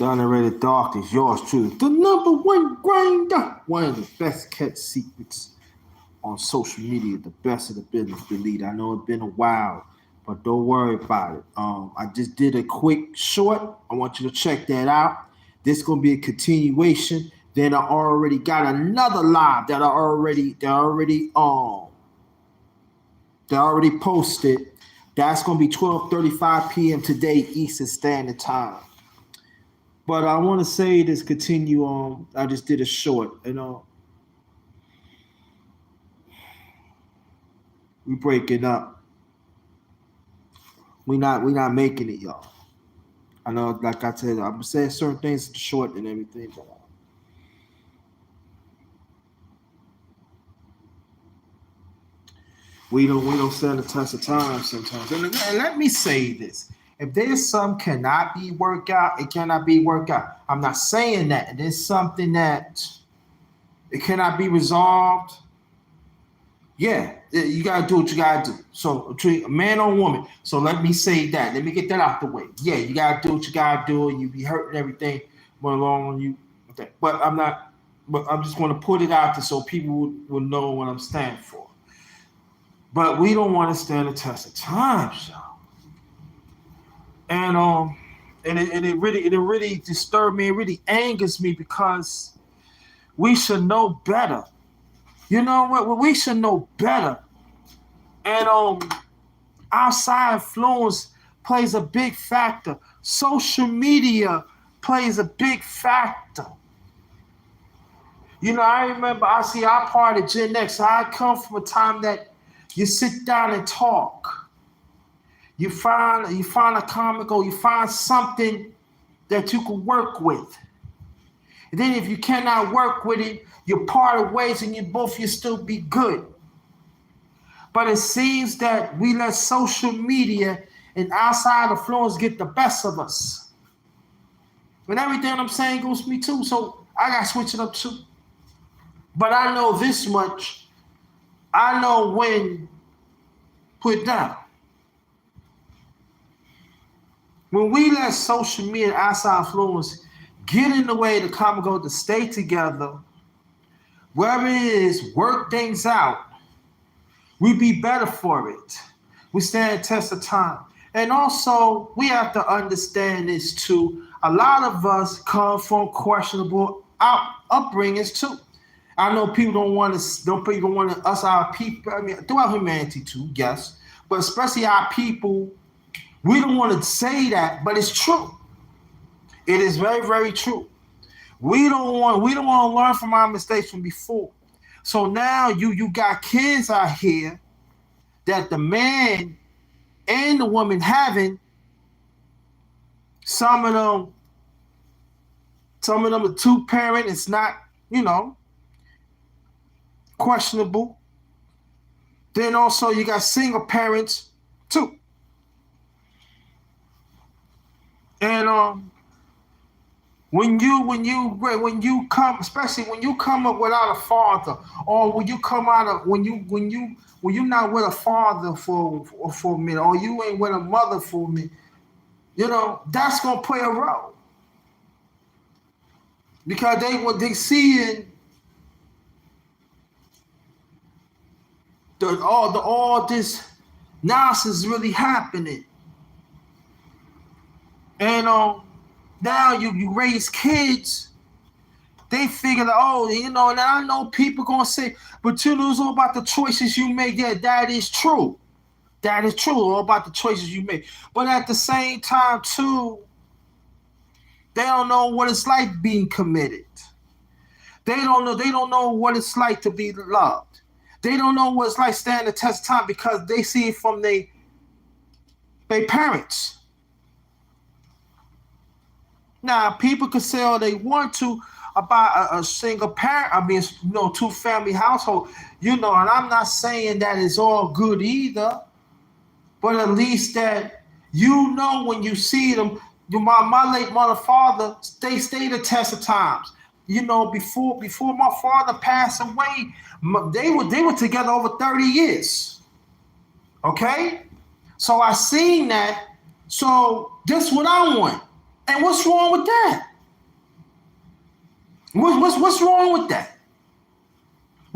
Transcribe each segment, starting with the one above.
Done Already Dark is yours truly. The number one grinder. One of the best kept secrets on social media. The best of the business, Delete. I know it's been a while, but don't worry about it. I just did a quick short. I want you to check that out. This is gonna be a continuation. Then I already got another live that I already posted. That's gonna be 12:35 p.m. today, Eastern Standard Time. But I want to say this, continue on. I just did a short, we breaking up. We not making it, y'all. I know, like I said, I'm saying certain things short and everything, but we don't stand the test of time sometimes. And let me say this. If there's some cannot be worked out, it cannot be worked out. I'm not saying that. There's something that it cannot be resolved. Yeah, you got to do what you got to do. So, treat a man or woman. So let me say that. Let me get that out the way. Yeah, you got to do what you got to do. And you be hurting everything went along on you. Okay. But I'm just going to put it out there so people will know what I'm standing for. But we don't want to stand the test of time, y'all. And it really disturbed me. It really angers me because we should know better. You know what? We should know better. And outside influence plays a big factor. Social media plays a big factor. You know, I remember I part of Gen X. I come from a time that you sit down and talk. You find a comic or you find something that you can work with. And then if you cannot work with it, you part ways and you still be good. But it seems that we let social media and outside influence get the best of us. And everything I'm saying goes to me too, so I got to switch it up too. But I know this much. I know when put down. When we let social media and outside influence get in the way of the common goal to stay together, wherever it is, work things out, we be better for it. We stand a test of time. And also, we have to understand this too. A lot of us come from questionable upbringings too. I know people don't want us, our people, I mean, throughout humanity too, yes, but especially our people. We don't want to say that, but it's true. It is very, very true. We don't want to learn from our mistakes from before. So now you got kids out here that the man and the woman having, some of them are two parent, it's not, questionable. Then also you got single parents too. And when you come, especially when you come up without a father, or when you come out of when you're not with a father for a minute, or you ain't with a mother for a minute, that's gonna play a role. Because they seeing all this nonsense really happening. And now you raise kids, they figure that, and I know people gonna say, but it's all about the choices you make. Yeah, that is true. That is true, all about the choices you make. But at the same time, too, they don't know what it's like being committed. They don't know what it's like to be loved. They don't know what it's like standing the test of time because they see it from their parents. Now, people can say all they want to about a single parent, two-family household, and I'm not saying that it's all good either, but at least that when you see them, my late mother, father, they stayed the test of times. Before my father passed away, they were together over 30 years. Okay? So I seen that. So this what I want. And what's wrong with that? What's wrong with that?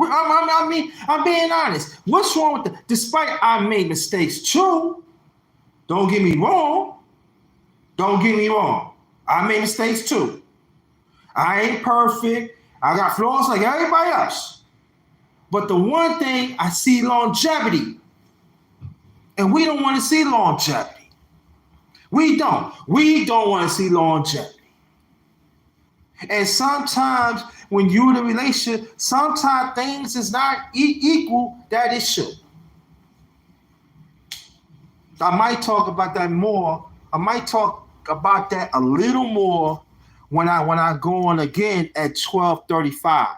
I'm being honest. What's wrong with that? Despite I made mistakes too. Don't get me wrong. Don't get me wrong. I made mistakes too. I ain't perfect. I got flaws like everybody else. But the one thing I see longevity. And we don't want to see longevity. We don't. We don't want to see longevity. And sometimes when you're in a relationship, sometimes things is not equal that it should. I might talk about that more. I might talk about that a little more when I go on again at 12:35.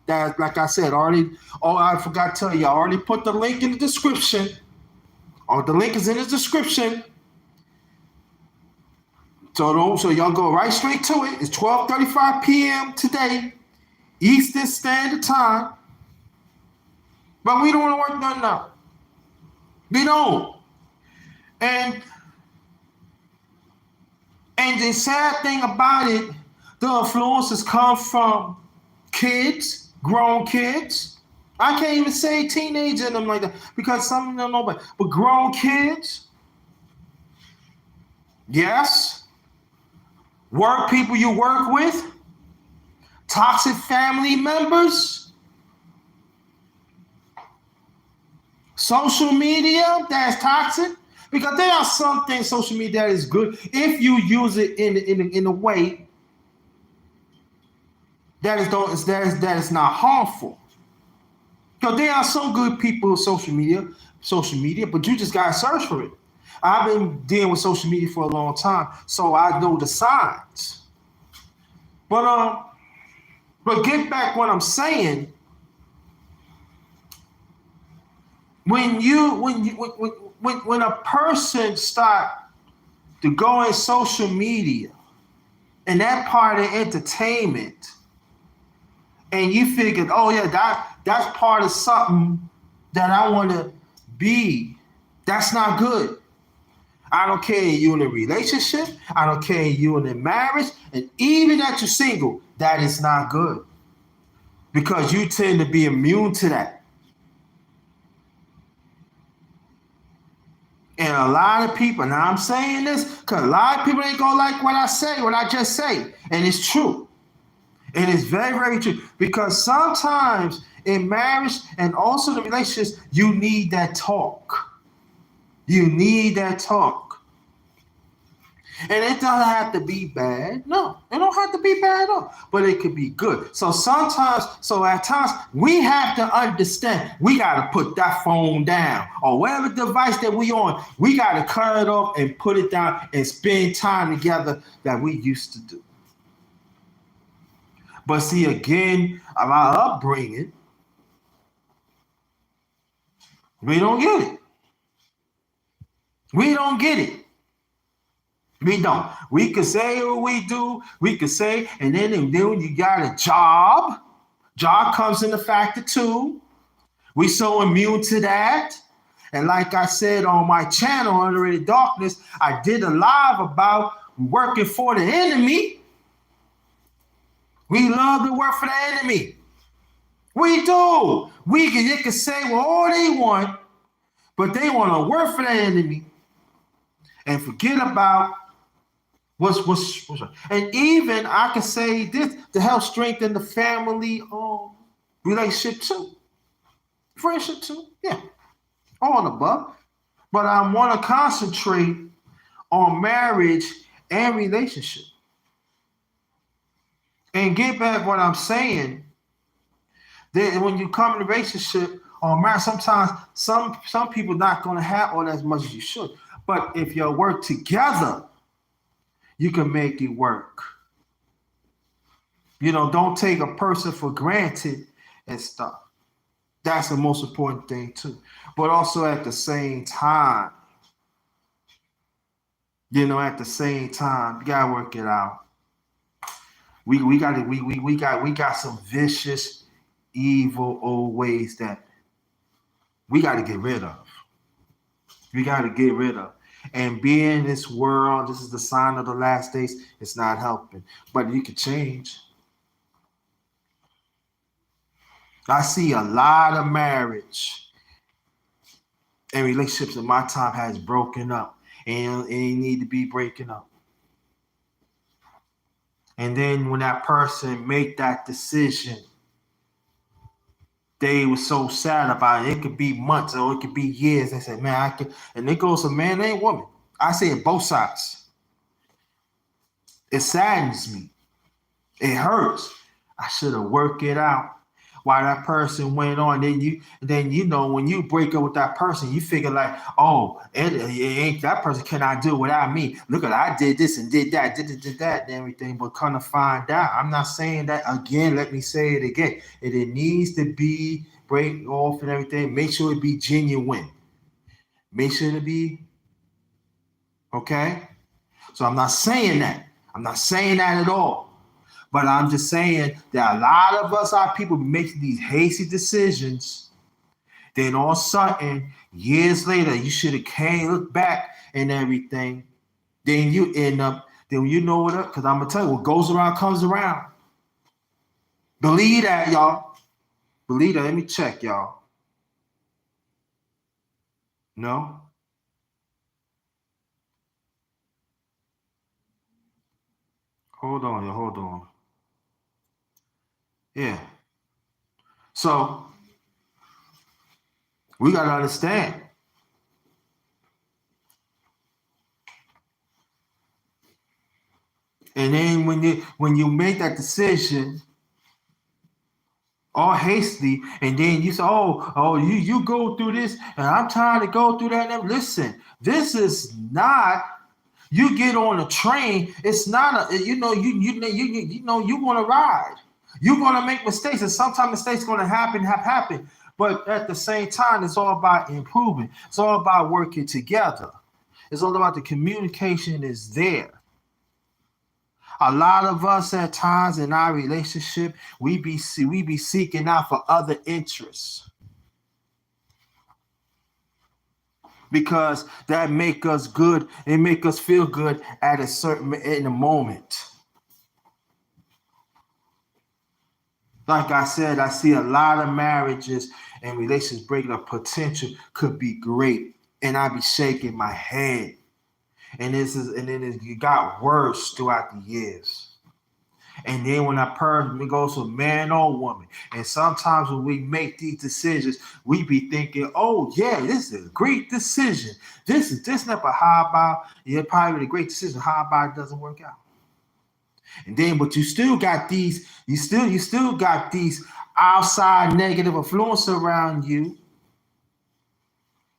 That, like I said, already. Oh, I forgot to tell you, I already put the link in the description. Or the link is in the description. So y'all go right straight to it. It's 12:35 p.m. today, Eastern Standard Time. But we don't want to work nothing out. We don't. And the sad thing about it, the influences come from kids, grown kids. I can't even say teenager in them like that because some of them don't know, but grown kids. Yes. Work people you work with, toxic family members, social media that's toxic, because there are some things social media that is good if you use it in a way that is not harmful. Because there are some good people with social media, but you just gotta search for it. I've been dealing with social media for a long time, so I know the signs. But get back what I'm saying. When a person start to go in social media and that part of entertainment, and you figured, oh yeah, that's part of something that I want to be, that's not good. I don't care if you're in a relationship. I don't care if you're in a marriage. And even that you're single, that is not good. Because you tend to be immune to that. And a lot of people, now I'm saying this because a lot of people ain't going to like what I just say. And it's true. And it's very, very true. Because sometimes in marriage and also the relationships, you need that talk. You need that talk. And it doesn't have to be bad. No, it don't have to be bad at all. But it could be good. So at times, we have to understand we got to put that phone down. Or whatever device that we on, we got to cut it off and put it down and spend time together that we used to do. But see, again, our upbringing, we don't get it. We don't get it. We don't. We could say what we do. We could say, and then you got a job. Job comes into factor too. We so immune to that. And like I said on my channel, Underrated Darkness, I did a live about working for the enemy. We love to work for the enemy. We do. They can say well, all they want, but they want to work for the enemy and forget about what's right. And even I can say this to help strengthen the family relationship too. Friendship too. Yeah. All above. But I want to concentrate on marriage and relationship. And get back what I'm saying. That when you come in a relationship or marriage, sometimes some people not going to have all as much as you should. But if you work together, you can make it work. Don't take a person for granted and stuff. That's the most important thing too. But also at the same time, you got to work it out. We got some vicious, evil old ways that we got to get rid of. And being in this world, this is the sign of the last days, it's not helping. But you can change. I see a lot of marriage and relationships in my time has broken up and it need to be breaking up. And then when that person make that decision, they were so sad about it. It could be months or it could be years. They said, man, I can, and it goes to man and woman. I say it both sides. It saddens me. It hurts. I should have worked it out while that person went on. Then you know when you break up with that person, you figure like, oh, it ain't that person cannot do without me. Look at I did this and did that, did that, and everything. But kind of find out. I'm not saying that again. Let me say it again. It needs to be break off and everything. Make sure it be genuine. Make sure it be okay. So I'm not saying that. I'm not saying that at all. But I'm just saying that a lot of us are people making these hasty decisions. Then all of a sudden, years later, you should have came, look back and everything. Then you end up, then you know what, because I'm going to tell you, what goes around comes around. Believe that, y'all. Believe that. Let me check, y'all. No? Hold on, y'all. Hold on. Yeah. So, we got to understand. And then when you make that decision, all hastily, and then you say, oh, you go through this, and I'm trying to go through that. And listen, this is not. You get on a train. It's not a. You know you want to ride. You're gonna make mistakes, and sometimes mistakes gonna have happened. But at the same time, it's all about improving. It's all about working together. It's all about the communication is there. A lot of us at times in our relationship, we be seeking out for other interests because that make us good. It make us feel good at a certain in a moment. Like I said, I see a lot of marriages and relations breaking up. Potential could be great, and I be shaking my head. And it got worse throughout the years. And then when that person goes to man or woman, and sometimes when we make these decisions, we be thinking, "Oh yeah, this is a great decision. This is this not, but how about yeah, probably a great decision? How about it doesn't work out?" And then, but you still got these, you still got these outside negative influence around you.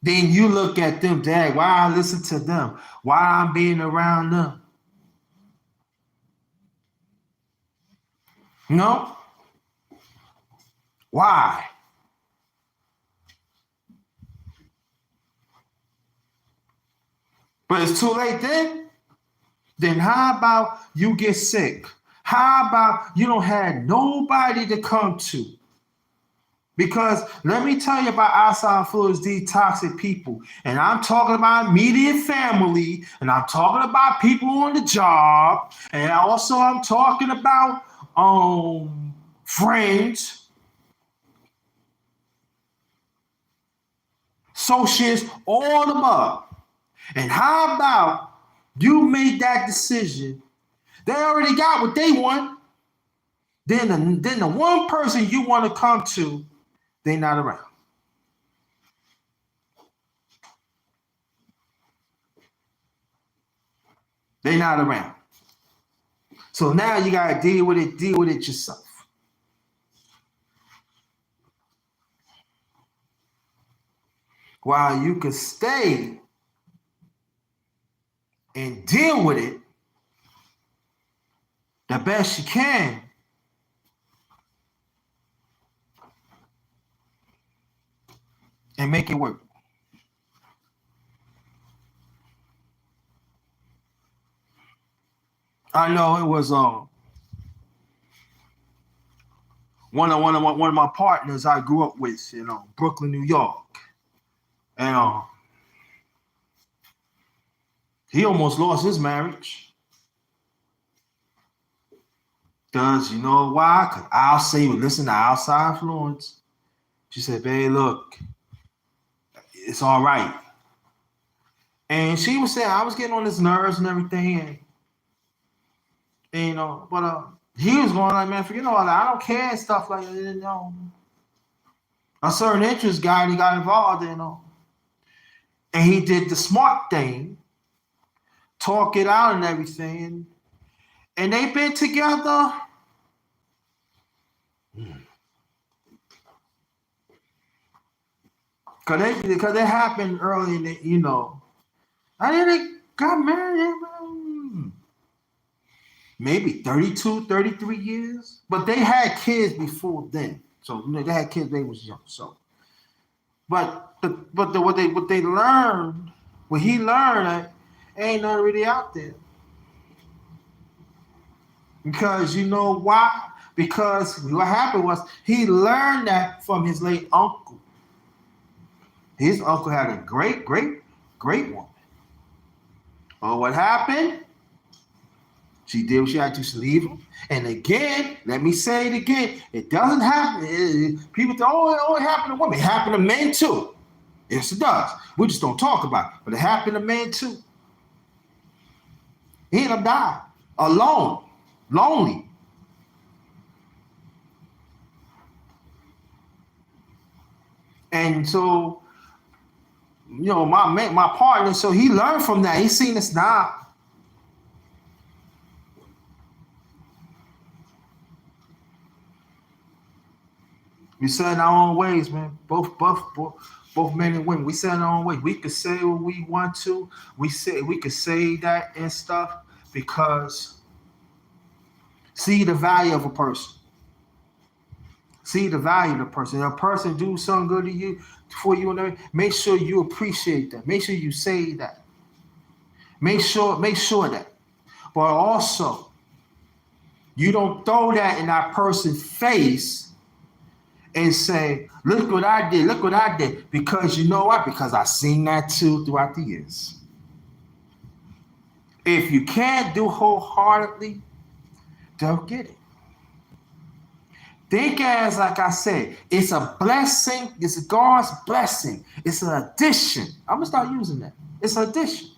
Then you look at them, Dad, why I listen to them? Why I'm being around them? No, why? But it's too late then. Then how about you get sick? How about you don't have nobody to come to? Because let me tell you about outside influence, these toxic people. And I'm talking about immediate family, and I'm talking about people on the job, and also I'm talking about friends, associates, all above. And how about you made that decision? They already got what they want. Then the one person you want to come to, they not around. They not around. So now you gotta deal with it yourself. While you can stay and deal with it the best you can, and make it work. I know it was one of my partners I grew up with in Brooklyn, New York, and he almost lost his marriage. Does you know why? Because I'll say, listen to outside influence. She said, babe, look, it's all right. And she was saying, I was getting on his nerves and everything. And you know, but he was going like, man, forget all that. I don't care and stuff like that. You know, a certain interest guy, he got involved in, you know. And he did the smart thing, talk it out and everything. And they've been together. Because it happened early in the, you know. I think they got married maybe 32, 33 years. But they had kids before then. So, you know, they had kids, they was young. So, what he learned, ain't nothing really out there. Because you know why? Because what happened was he learned that from his late uncle. His uncle had a great woman. Well, what happened? She did what she had to leave him. And again, let me say it again. It doesn't happen. People think, oh, it only happened to women. It happened to men too. Yes, it does. We just don't talk about it. But it happened to men too. He ended up dying. Alone. Lonely. And so, you know, my partner, so he learned from that. He seen this now. We set in our own ways, man. Both men and women. We set in our own ways. We could say what we want to. We could say that and stuff because see the value of a person. See the value of the person. If a person do something good to you, for you, and make sure you appreciate that. Make sure you say that. Make sure that. But also, you don't throw that in that person's face and say, look what I did. Because you know what? Because I've seen that too throughout the years. If you can't do wholeheartedly, don't get it. Think as, like I said, it's a blessing. It's God's blessing. It's an addition. I'm going to start using that. It's an addition.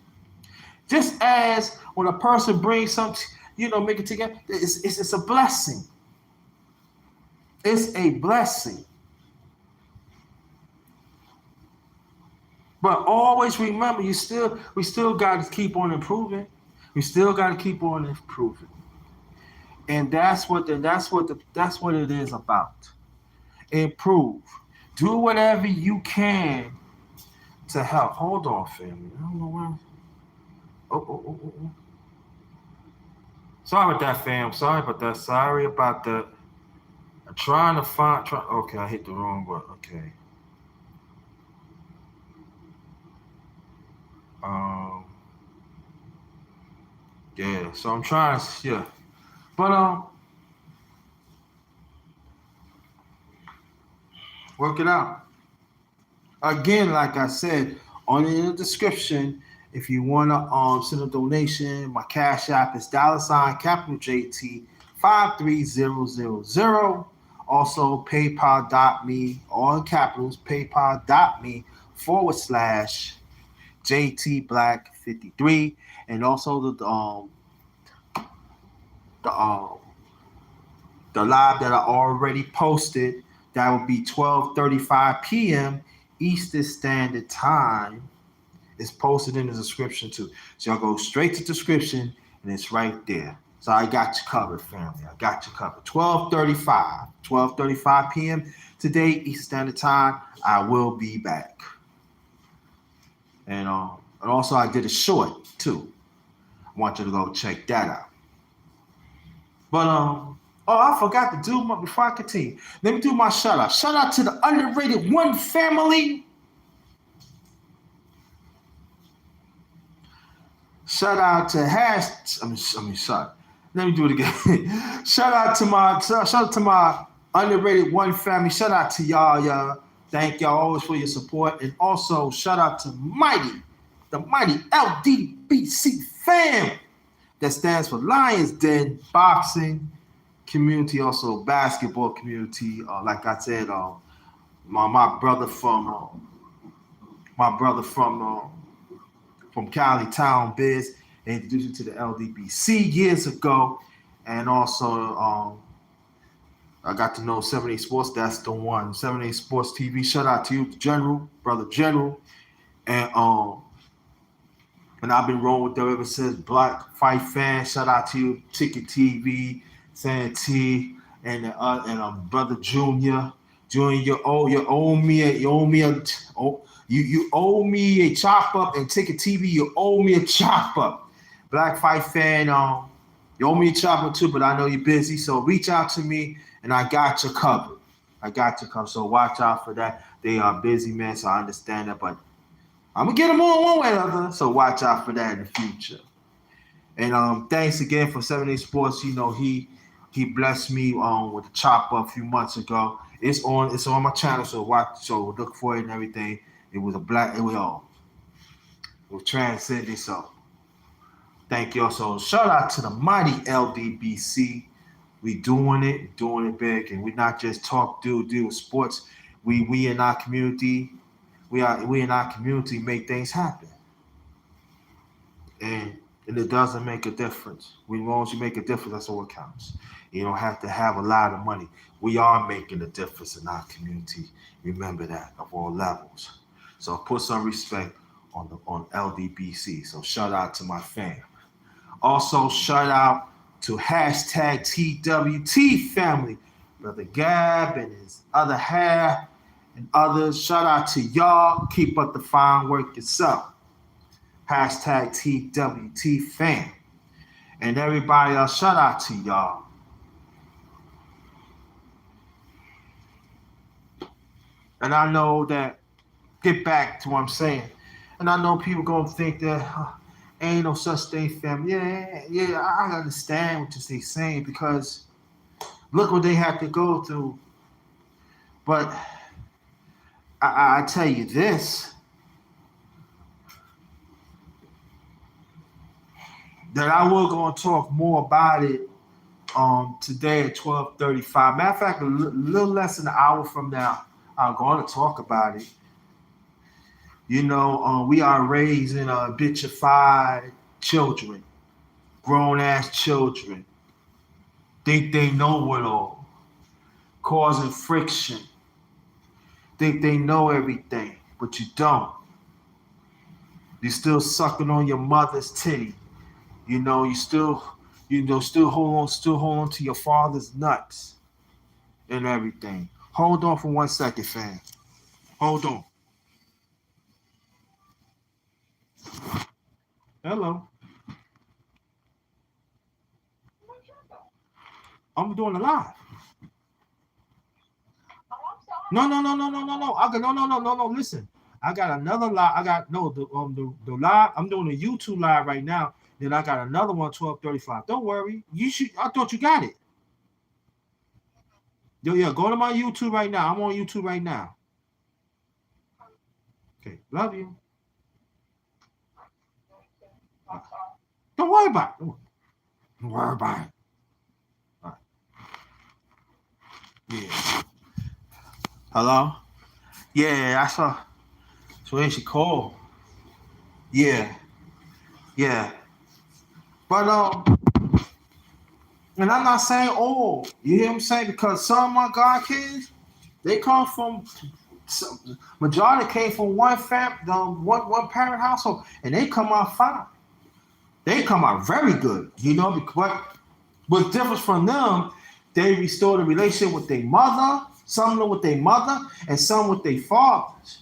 Just as when a person brings something, you know, make it together, it's a blessing. It's a blessing. But always remember, we still got to keep on improving. We still got to keep on improving. And that's what it is about. Improve. Do whatever you can to help. Hold on, family. I don't know why. Oh. Sorry about that, fam. Sorry about that. Sorry about the. I'm trying to find. Okay, I hit the wrong one. Okay. Yeah. So I'm trying to. Yeah. But work it out. Again, like I said, in the description, if you wanna send a donation, my Cash App is $JT 53000. Also PayPal.me, all in capitals, PayPal.me/JT Black53, and also the live that I already posted. That will be 12:35 p.m. Eastern Standard Time. It's posted in the description too. So y'all go straight to the description and it's right there. So I got you covered, family. I got you covered. 12:35 p.m. today, Eastern Standard Time. I will be back. And also I did a short too. I want you to go check that out. But I forgot to do before I continue. Let me do my shout out. Shout out to the Underrated One family. Shout out to sorry. Let me do it again. Shout out to my Underrated One family. Shout out to y'all. Thank y'all always for your support. And also shout out to the mighty LDBC fam. That stands for Lions Den Boxing. community, also basketball community. Like I said, my brother from from Cali Town Biz introduced me to the LDBC years ago, and also I got to know 78 Sports. That's the one. 78 Sports TV. Shout out to you, General, brother General, and I've been rolling with them ever since. Black Fight Fan. Shout out to you, Ticket TV, Santee, and brother Junior. Junior, you owe me a chop up, and Ticket TV, you owe me a chop up. Black Fight Fan, you owe me a chop up too, but I know you're busy, so reach out to me, and I got you covered. So watch out for that. They are busy, man, so I understand that, but I'm gonna get them on one way or another, so watch out for that in the future. And thanks again for 78 Sports. You know, he blessed me with a chop up a few months ago. It's on my channel, so look for it and everything. It was transcending. So thank you. So shout out to the mighty LDBC. We doing it big, and we not just deal with sports. We in our community. We in our community make things happen, and it doesn't make a difference. As long as you make a difference, that's all that counts. You don't have to have a lot of money. We are making a difference in our community. Remember that, of all levels. So put some respect on LDBC. So shout out to my fam. Also shout out to hashtag TWT family, brother Gab and his other half and others. Shout out to y'all. Keep up the fine work yourself. Hashtag TWT fam. And everybody else, shout out to y'all. And I know that, get back to what I'm saying, and I know people gonna think that ain't no such thing, family. Yeah, I understand what they're saying, because look what they have to go through. But I tell you this, that I will gonna talk more about it today at 12:35. Matter of fact, a little less than an hour from now, I'm going to talk about it. You know, we are raising bitchified children, grown-ass children. Think they know it all, causing friction. Think they know everything, but you don't. You're still sucking on your mother's titty. You know, still hold on to your father's nuts and everything. Hold on for 1 second, fam. Hold on. Hello. I'm doing a live. No. No. Listen, I got another live. I got the live. I'm doing a YouTube live right now. Then I got another one 12:35. Don't worry. You should. I thought you got it. Yeah. Go to my YouTube right now. I'm on YouTube right now. Okay. Love you. Don't worry about it. Don't worry about it. All right. Yeah. Hello? Yeah, I saw. So when she called. Yeah. But and I'm not saying all. You hear what I'm saying? Because some of my God kids, they come from majority came from one parent household, and they come out fine. They come out very good. You know, but what's different from them, they restore the relationship with their mother. Some of them with their mother, and some with their fathers.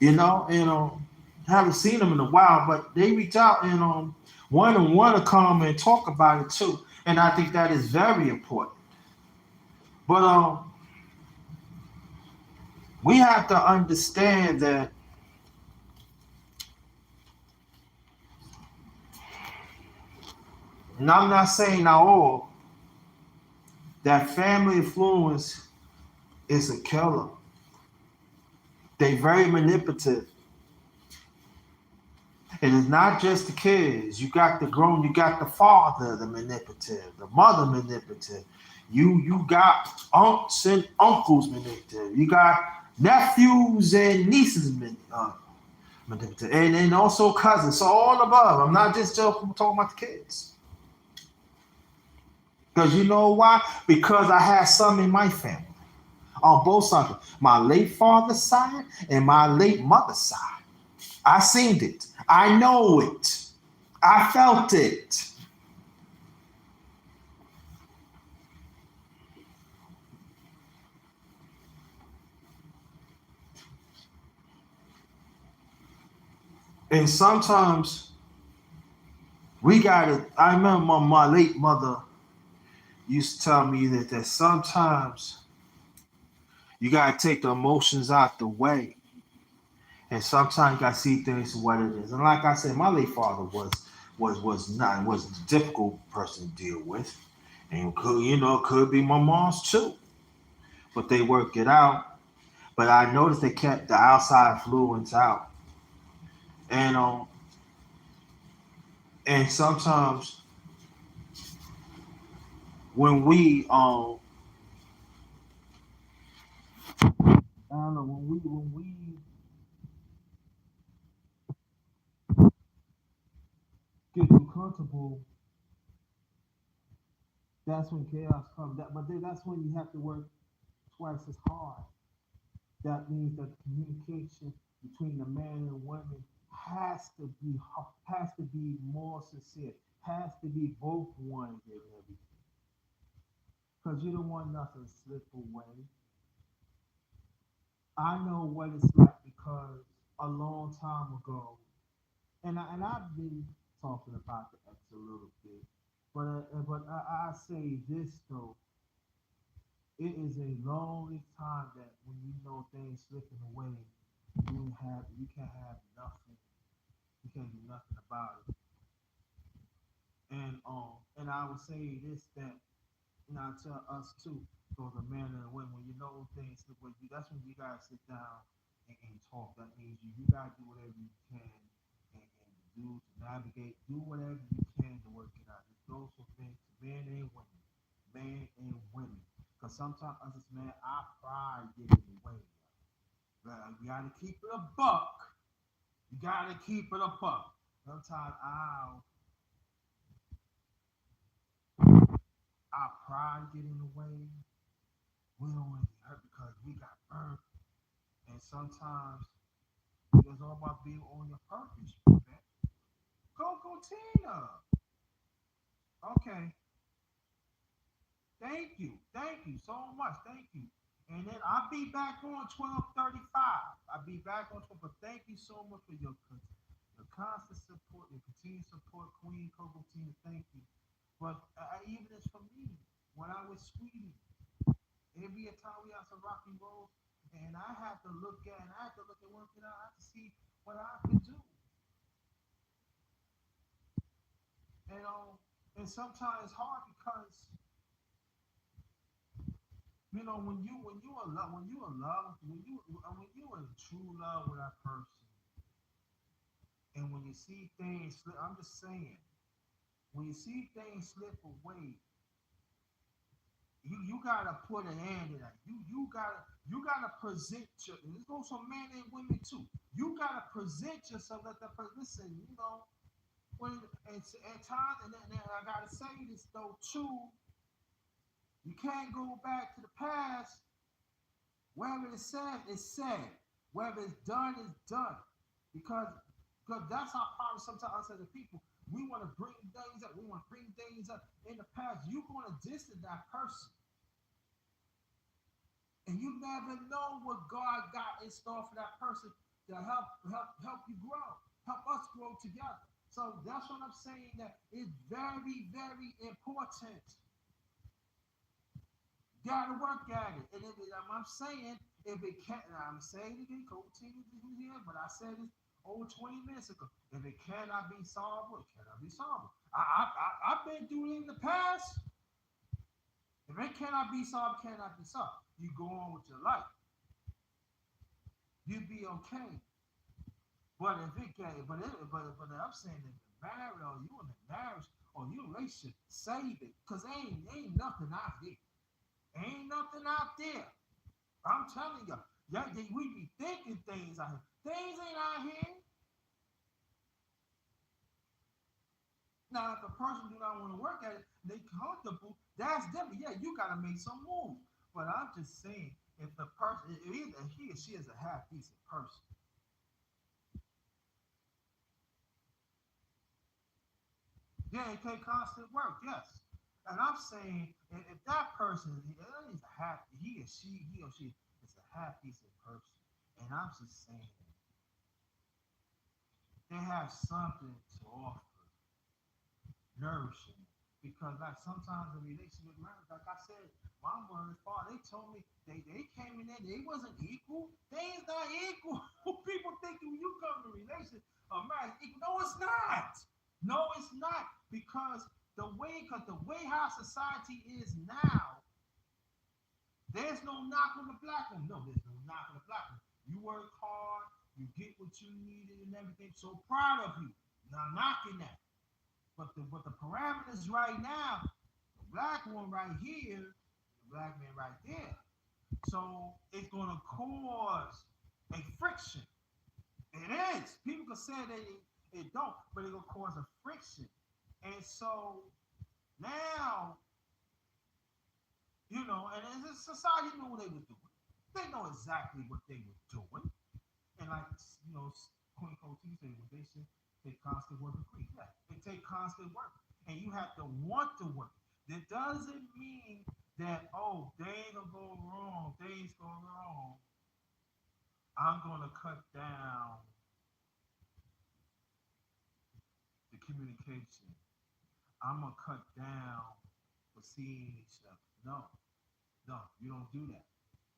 You know, haven't seen them in a while, but they reach out and one to come and talk about it too. And I think that is very important. But we have to understand that and I'm not saying now all, that family influence is a killer. They very manipulative. And it's not just the kids. You got the grown, you got the father, the manipulative, the mother manipulative. You got aunts and uncles manipulative. You got nephews and nieces manipulative. And also cousins. So all above. I'm not just talking about the kids. Because you know why? Because I had some in my family. On both sides. My late father's side and my late mother's side. I seen it. I know it. I felt it. And sometimes we gotta. I remember my late mother used to tell me that sometimes you gotta take the emotions out the way, and sometimes you gotta see things for what it is. And like I said, my late father was a difficult person to deal with, and could be my mom's too, but they work it out. But I noticed they kept the outside influence out, and and sometimes when we I don't know when we get too comfortable, that's when chaos comes. But then that's when you have to work twice as hard. That means that communication between the man and woman has to be more sincere. Has to be both ones and everything. Because you don't want nothing to slip away. I know what it's like because a long time ago, and I've been talking about the ex a little bit, but I say this though, it is a lonely time that when you know things slipping away, you can't have nothing, you can't do nothing about it. And I would say this that I tell us too, so the man and the women, when you know things slip away, that's when you gotta sit down and talk. That means you gotta do whatever you can and do to navigate, do whatever you can to work it out. It goes for things, men and women, men and women. Because sometimes us as men, our pride gets in the way. You gotta keep it a buck. You gotta keep it a buck. Sometimes our pride get in the way. We don't want to get hurt because we got hurt. And sometimes it's all about being on your purpose, man. Go Tina. Okay. Thank you so much. Thank you. And then I'll be back on 12:35. I'll be back on 12. But thank you so much for your constant support, your continued support, Queen Coco Tina. Thank you. But even as for me, when I was Sweden, every time we had some rocky roads, and I had to look at, and I had to look at working out, I had to see what I could do. And sometimes it's hard because when you in true love with that person, and when you see things slip, I'm just saying, when you see things slip away, you gotta put an end to that. You gotta present your. And this goes for men and women too. You gotta present yourself that the person. Listen, when at times, and I gotta say this though too. You can't go back to the past. Wherever it's said, it's said. Wherever it's done, it's done. Because because that's our problem sometimes us as a people. We want to bring things up. We want to bring things up in the past. You're going to distance that person. And you never know what God got in store for that person to help you grow. Help us grow together. So that's what I'm saying that it's very, very important. Gotta work at it. And I'm saying, if it can't, and I'm saying it again, continue to do here, but I said this over 20 minutes ago. If it cannot be solved, it cannot be solved. I've been through it in the past. If it cannot be solved, it cannot be solved. You go on with your life. You be okay. But if it can, but I'm saying that the marriage or you in the marriage or you in a relationship, save it, cause ain't nothing out there. Ain't nothing out there. I'm telling you, we be thinking things out here. Things ain't out here. Now, if a person do not want to work at it, they comfortable. That's different. Yeah, you gotta make some moves. But I'm just saying, if the person, either he or she is a half decent person, yeah, it take constant work. Yes, and I'm saying if that person is a half, he or she is a half decent person, and I'm just saying they have something to offer nourishing. Because like sometimes in relationship with marriage, like I said, my mother and father, they told me they came in there, they wasn't equal. They is not equal. People think when you come to a relationship or marriage equal. No, it's not. No, it's not. Because the way how society is now, there's no knock on the black one. No, there's no knock on the black one. You work hard, you get what you needed and everything. So proud of you. Not knocking that. But the parameters right now, the black one right here, the black man right there. So it's gonna cause a friction. It is. People can say that it don't, but it's gonna cause a friction. And so now, and as a society knew what they were doing. They know exactly what they were doing. And like Queen Coty said, what they should take constant work and queen. Yeah, it take constant work, and you have to want to work. That doesn't mean that things gonna go wrong, things go wrong. I'm gonna cut down the communication. I'm gonna cut down the seeing each other. No, no, you don't do that.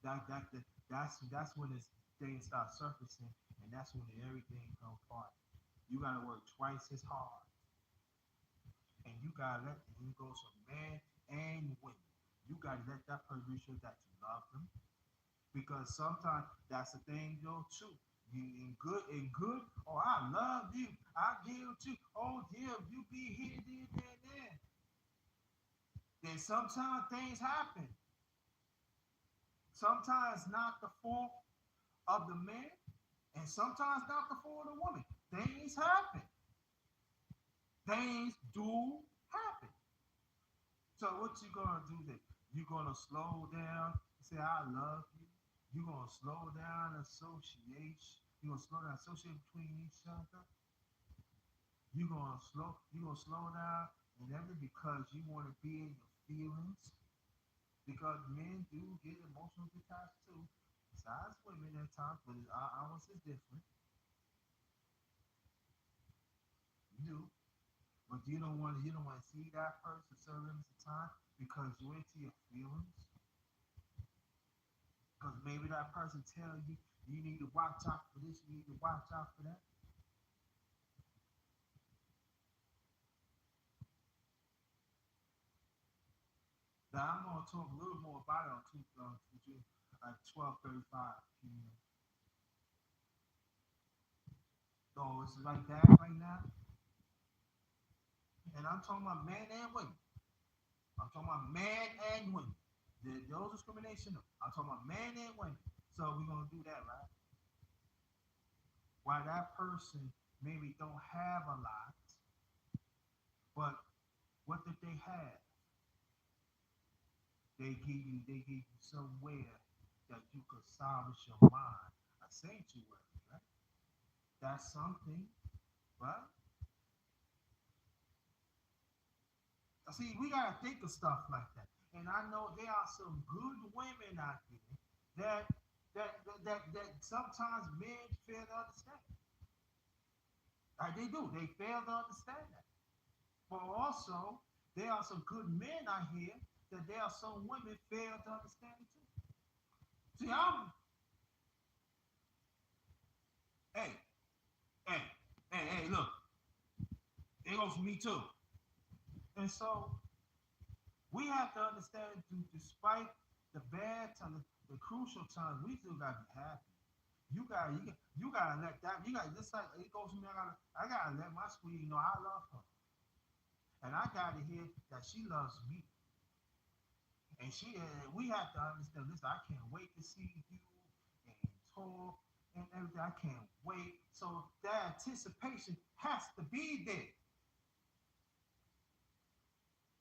That's when this things start surfacing, and that's when everything comes apart. You gotta work twice as hard, and you gotta let it goes from man and women. You gotta let that person show that you love them, because sometimes that's the thing, too. You in good. Oh, I love you. I give to. Oh, yeah, you be here, there. Then sometimes things happen. Sometimes not the fault of the man, and sometimes not the fault of the woman. Things happen. Things do happen. So what you gonna do then? You gonna slow down and say I love you. You gonna slow down association. You gonna slow down association between each other. You gonna slow down and everything because you want to be in your feelings. Because men do get emotionally detached too. Besides women at times, but ours is different. You do. But you don't want to see that person certain limits of time because you're into your feelings. Because maybe that person tell you you need to watch out for this, you need to watch out for that. Now I'm gonna talk a little more about it on two, 12:35 p.m. So it's like that right now, and I'm talking about men and women. I'm talking about man and women. There's no discrimination. I'm talking about man and women. So we're gonna do that, right? Why that person maybe don't have a lot, but what did they have? They give you somewhere that you could salvage your mind. A sanctuary, right? That's something, right? See, we gotta think of stuff like that. And I know there are some good women out there that that sometimes men fail to understand. Like they do, they fail to understand that. But also, there are some good men out here that there are some women fail to understand it too. See, hey, hey, look, it goes for me too. And so we have to understand, despite the bad times, the crucial times, we still gotta be happy. You gotta let that. You got this. Like it goes to me. I gotta let my sweetie know I love her, and I gotta hear that she loves me. And we have to understand this. I can't wait to see you and talk and everything. I can't wait. So that anticipation has to be there.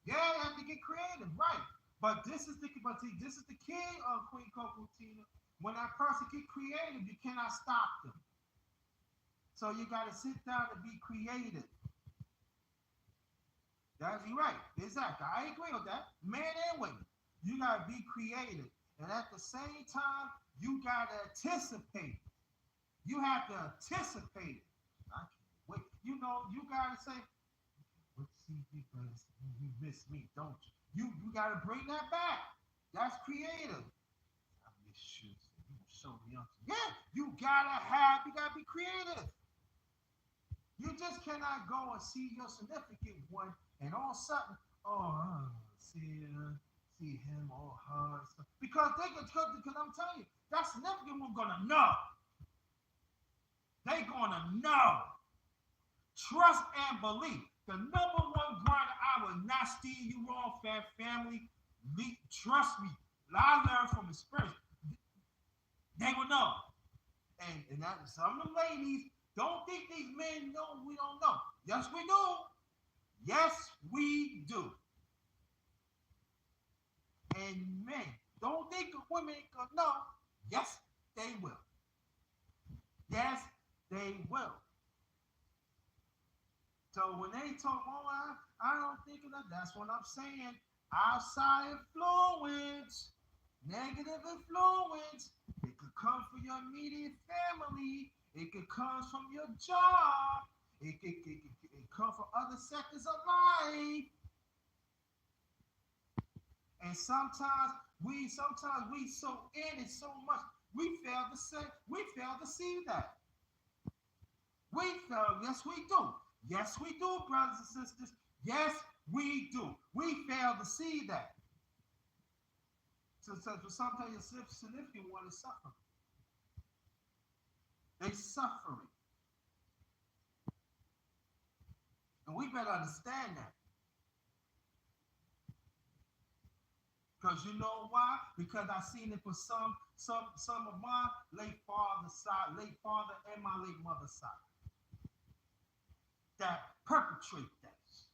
Yeah, you have to get creative, right? This is the key of Queen Coco Tina. When that person get creative, you cannot stop them. So you got to sit down and be creative. That's right. Exactly. I agree with that. Men and women. You gotta be creative. And at the same time, you gotta anticipate. You have to anticipate it. I can't wait. You gotta say, let's see because you miss me, don't you? You gotta bring that back. That's creative. I miss you. You show me up. Yeah, you gotta be creative. You just cannot go and see your significant one and all of a sudden, oh, see him or her. Because because I'm telling you, that significant one gonna know. They gonna know. Trust and believe. The number one grinder I will not steer you wrong, family. Trust me. I learned from experience. They will know. And that, some of the ladies don't think these men know we don't know. Yes, we do. Yes, we do. And men don't think women can know. Yes, they will. Yes, they will. So when they talk, oh, I don't think of that. That's what I'm saying. Outside influence, negative influence. It could come from your immediate family. It could come from your job. It come from other sectors of life. And sometimes we so in it so much we fail to see that. We fail, yes we do. Yes we do, brothers and sisters. Yes we do. We fail to see that. So sometimes your significant one is suffering. They suffering. And we better understand that. Because you know why? Because I seen it for some of my late father's side, late father and my late mother's side that perpetrate this.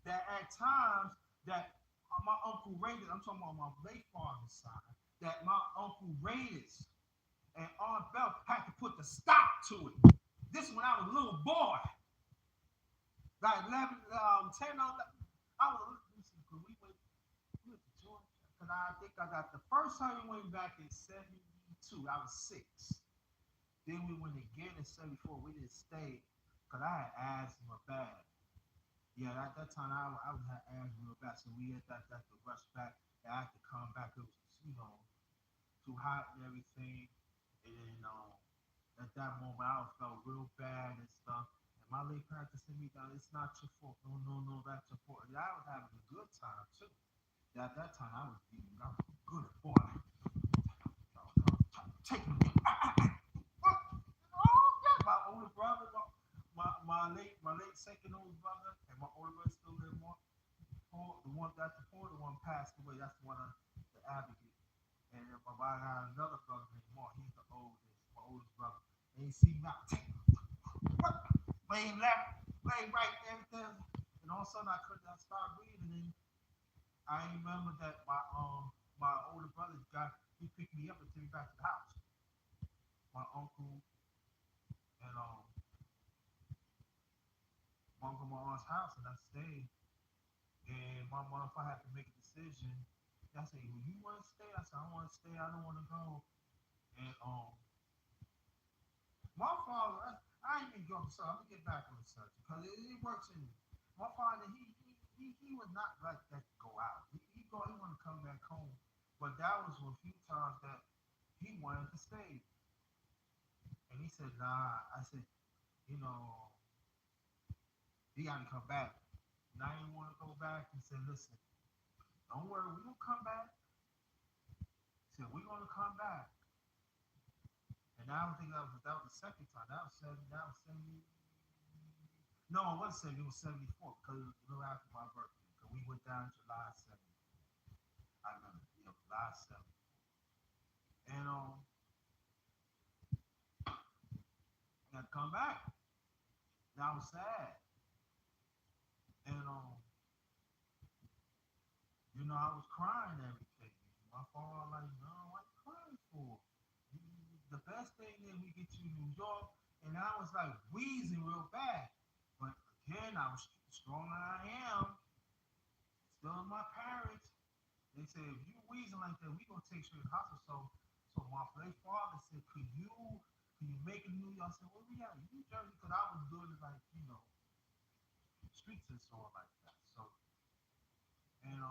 That at times that my uncle raided, I'm talking about my late father's side, that my uncle raided and Aunt Bell had to put the stop to it. This when I was a little boy, like 11, 10, 11. I was, listen, we went to Georgia. Because I think I got the first time we went back in 72. I was 6. Then we went again in 74. We didn't stay because I had asthma bad. Yeah, at that time I had asthma real bad. So we had that to rush back. I had to come back. It was, too hot and everything. And then at that moment I felt real bad and stuff. And my late parents said me down, it's not your fault. No, that's your fault. And I was having a good time too. At that time I was beating up good boy. Taking me. My older brother, my late second older brother, and my older brother still live more. The one passed away. That's the one the advocate. And I got another brother named Mark. He's the oldest, my oldest brother. And he see me out, laying left, laying right, everything. And all of a sudden I started breathing. And I remember that my older brother he picked me up and took me back to the house. My uncle and my uncle my aunt's house, and I stayed. And my mom, if I had to make a decision, I said, "Well, you want to stay?" I said, "I want to stay. I don't want to go." And my father, I ain't even going to say. I'm gonna get back on the subject because it works in me. My father, he was not like that to go out. He wanted to come back home, but that was a few times that he wanted to stay. And he said, "Nah." I said, "You know, he got to come back." And I didn't want to go back. He said, "Listen, don't worry, we gonna come back." He said, we're gonna come back. And I don't think that was the second time. That was 70. No, it was 70. It was 74 because it was a little after my birthday. Because we went down July 7th. I remember, July 7th. And I had to come back. And I was sad. And I was crying and everything. My father like, no, what you crying for? The best thing is we get you to New York, and I was like wheezing real bad. But again, I was strong as I am, still my parents. They said, if you wheezing like that, we gonna take you to the hospital. So my late father said, can you make it to New York? I said, where we at? New Jersey, because I was doing it like, streets and so on like that. So, and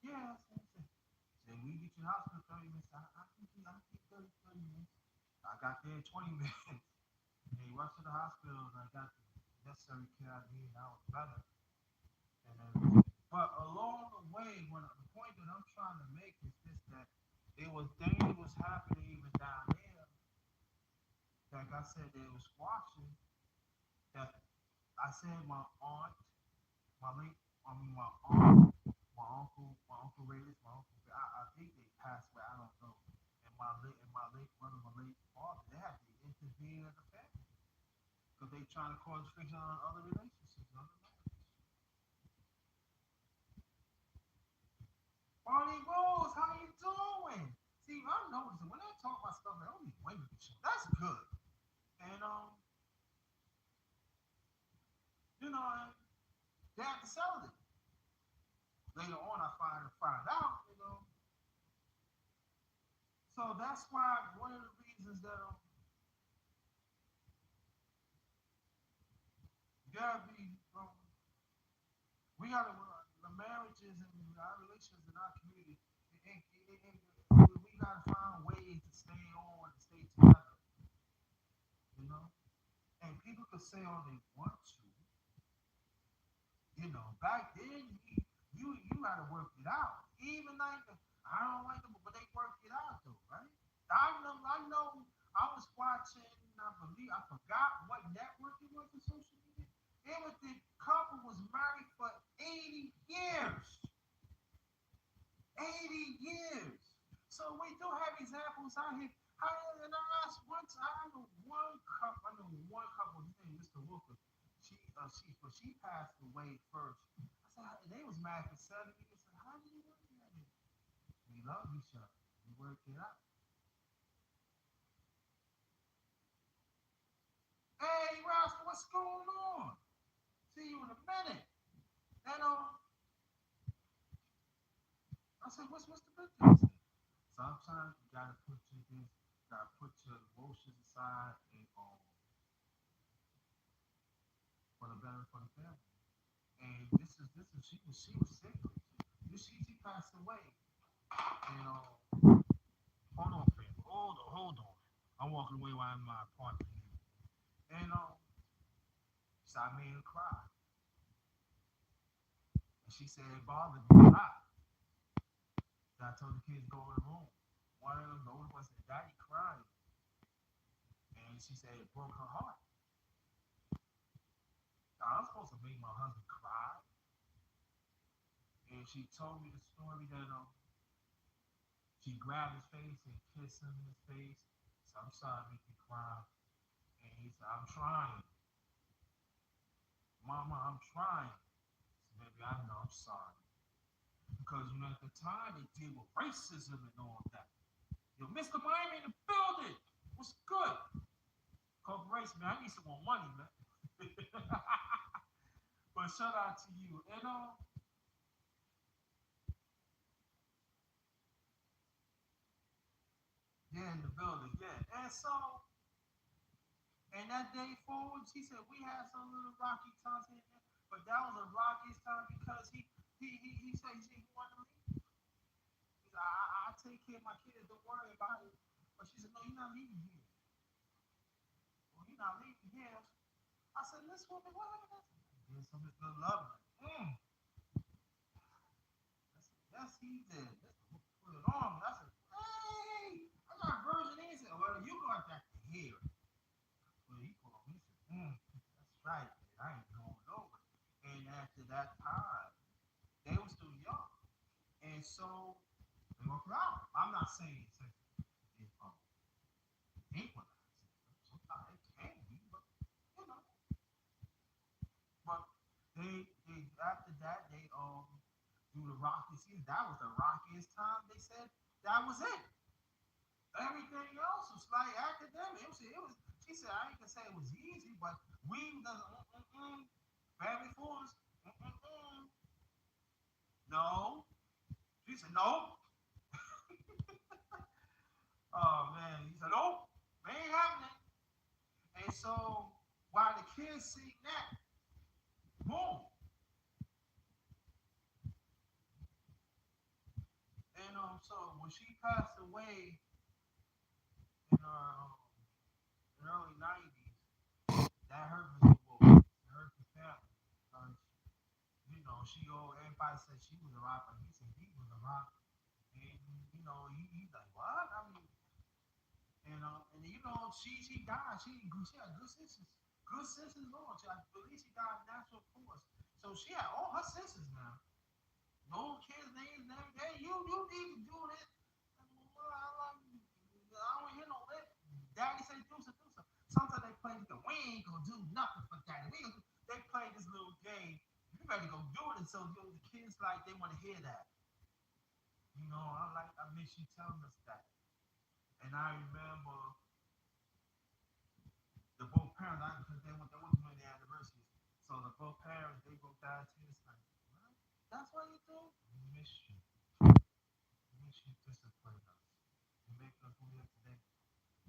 yeah, I said, we get you to the hospital 30 minutes. I can keep 30 minutes. I got there in 20 minutes. And they rushed to the hospital and I got the necessary care I needed. I was better. And then, but along the way, the point that I'm trying to make is this: that it was things was happening even down there. Like I said, they was watching. That I said my aunt, my late, I mean my aunt, my uncle Reyes, I think they passed away. I don't know. And my late brother, my late father, they had to intervene as a family because they trying to cause friction on other relationships, other marriages. Barney Rose, how you doing? See, I'm noticing when I talk about stuff, I only women can show. That's good. And and they have to sell it. Later on, I find out. So that's why one of the reasons that you gotta be, we gotta the marriages and our relations in our community. We gotta find ways to stay on and stay together. You know, and people could say all they want to. Back then you gotta work it out. Even like I don't like them, but they worked it out though, right? I know. I was watching. I forgot what network it was on social media. It was the couple was married for 80 years. 80 years. So we do have examples out here. And I asked once. I know one couple. I know one couple. His name is Mr. Wilker. She passed away first. I said they was married for 7 years. I said, how did you work at it? We love each other. We worked it out. Hey, Ralph, what's going on? See you in a minute. And I said, what's the big deal? Sometimes you gotta put your emotions aside and for the better for the family. And this is she was sick. She passed away. And hold on, fam. Hold on. I'm walking away while I'm in my apartment. And so I made her cry. And she said it bothered me a lot. So I told the kids to go in the room. One of them, the older one said, Daddy crying. And she said it broke her heart. Now, I'm supposed to make my husband cry. And she told me the story that she grabbed his face and kissed him in his face. So I'm sorry to make you cry. And he said, I'm trying. Mama, I'm trying. So baby, I know I'm sorry. Because at the time they deal with racism and all that. Mr. Miami in the building. What's good? Corporation, man. I need some more money, man. But shout out to you. And yeah, in the building, yeah. And so, and that day forward, she said we had some little rocky times in there, but that was the rockiest time because he said he wanted to leave. He said, I take care of my kids, don't worry about it. But she said, no, you're not leaving here. Well, you're not leaving here. I said, this woman, what happened? There's some good love. Yes, he did. Put it on. I said, hey. hear it. Well, he pulled me. He said, that's right, man. I ain't going over. And after that time, they were still young. And so they work out. I'm not saying it's equalized. Sometimes it can be, but you know. But they after that they do the rocky season. That was the rockiest time. They said that was it. Everything else was like academic. It was. She said I ain't gonna say it was easy, but we doesn't. Family Foods. No. She said no. Oh man. He said nope. Ain't happening. And so while the kids see that, boom. And so when she passed away in the early '90s, that hurt Mr. Wolf. It hurt the family. She everybody said she was a rocker. He said he was a rocker. And he's like, what? I mean, she died. She had good senses. Good senses, Lord. I believe she died of natural cause. So she had all her senses now. No kids' names and everything. You need to do this. I don't hear no lip. Daddy say do so, do so. Sometimes they play this. We ain't gonna do nothing for daddy. They play this little game. You better go do it. And so the kids like they want to hear that. I miss you telling us that. And I remember the both parents, because they went to many anniversaries. So the both parents, they both died too. It's like, what? That's what you do? We miss you. We miss you discipline us. You make us who we are today.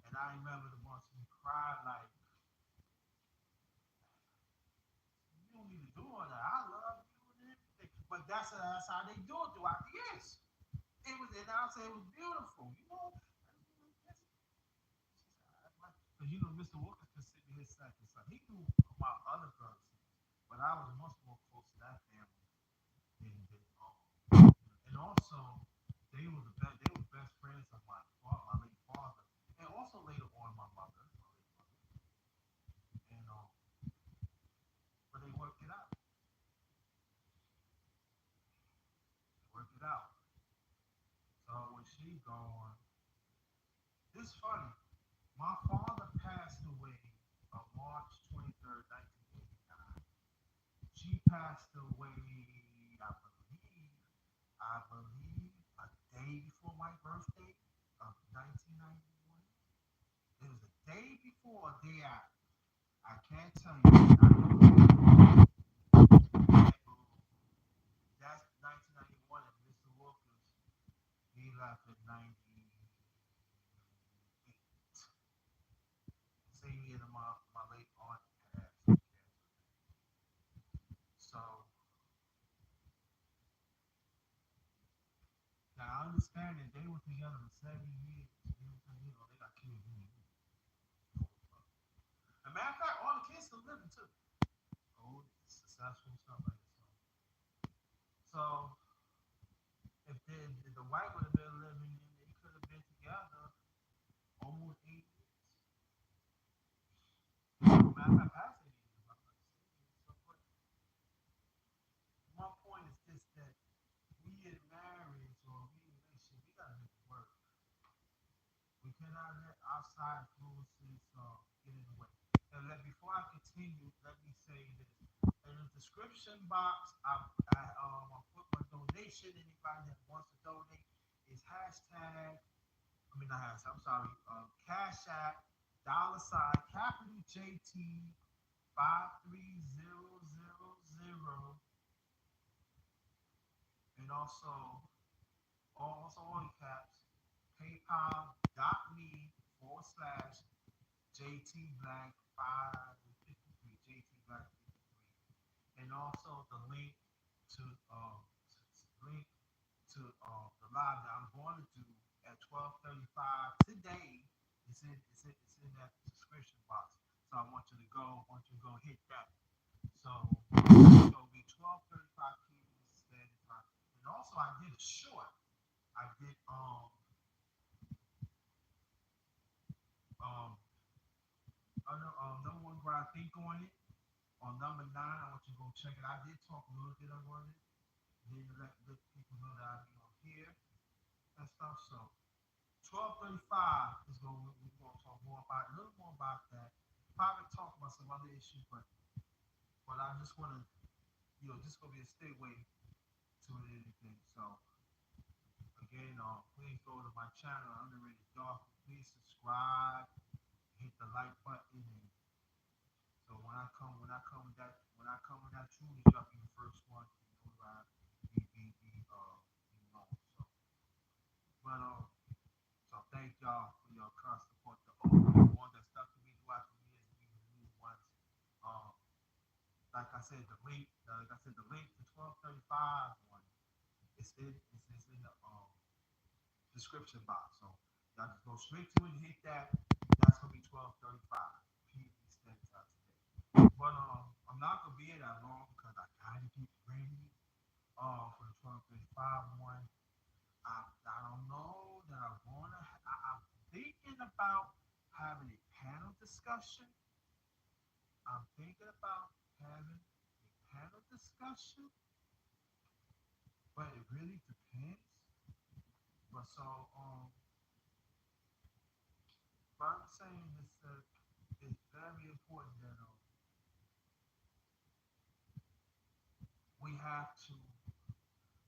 And I remember the ones who cried like, you don't need to do all that. I love you and everything. But that's how they do it throughout the years. It was, and I'll say it was beautiful. Because Mr. Wilkins considered his second son. He knew about other girls, but I was much more close to that family than and also they were best friends of my late father, and also later on my late mother, and but they worked it out. They worked it out. So when she gone, it's funny. My father passed away on March 23rd, 1989. She passed away, I believe, a day before my birthday of 1991. It was a day before, a day after. I can't tell you. That's 1991, and Mr. Wilkins, he left in 98. Same year that my late aunt passed from cancer. So now I understand that they were together for 7 years. They got kids. As a matter of fact, all the kids still living too. Old, successful, stuff like that. So if the wife would have been living, they could have been together almost 8 years. Matter of fact, past 8 years. So, but my point is this: that we in marriage or we in relationship, we gotta make it work. We cannot let outside influences get in the way. And before I continue, let me say this: in the description box, I put my donation. Anybody that wants to donate is hashtag. I mean not hashtag. I'm sorry. Cash App $ capital JT 53000, and also all caps, PayPal.me/. JT Black 553, JT Black 53, and also the to link the live that I'm going to do at 12:35 today. It's in that description box. So I want you to go. I want you to go hit that. So it'll be 12:35 p.m. Standard Time. And also I did a short. I did um think on it. On number 9, I want you to go check it. I did talk a little bit about it. Then let people know that I be on here and stuff. So 1235 is going. We're going to talk more about a little more about that. Probably talk about some other issues, but I just want to, just gonna be a segue to anything. So again, please go to my channel, Underrated Dark. Please subscribe, hit the like button, and so when I come with that truly drop, you the first one, So, but so thank y'all for your constant support. The one that stuck to me throughout the years, and even the new ones. Um, like I said, the link to 1235 one it's in the description box. So y'all just go straight to it and hit that. That's gonna be 1235. Please stay up today. But I'm not gonna be here that long because I gotta get ready for the 1235 one. I don't know that I'm thinking about having a panel discussion. I'm thinking about having a panel discussion, but it really depends. But so what I'm saying is that it's very important that we have to,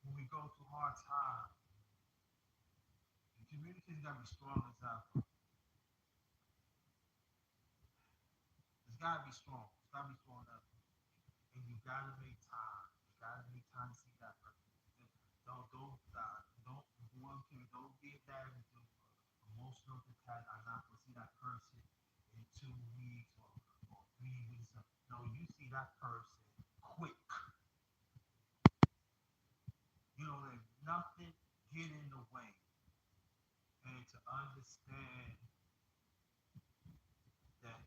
when we go through hard times, the community's got to be strong as ever. It's got to be strong. It's got to be strong as ever. And you got to make time. You got to make time to see that person. Don't be that emotional detached. I'm not going to see that person in 2 weeks or 3 weeks. No, you see that person quick. Let nothing get in the way. And to understand that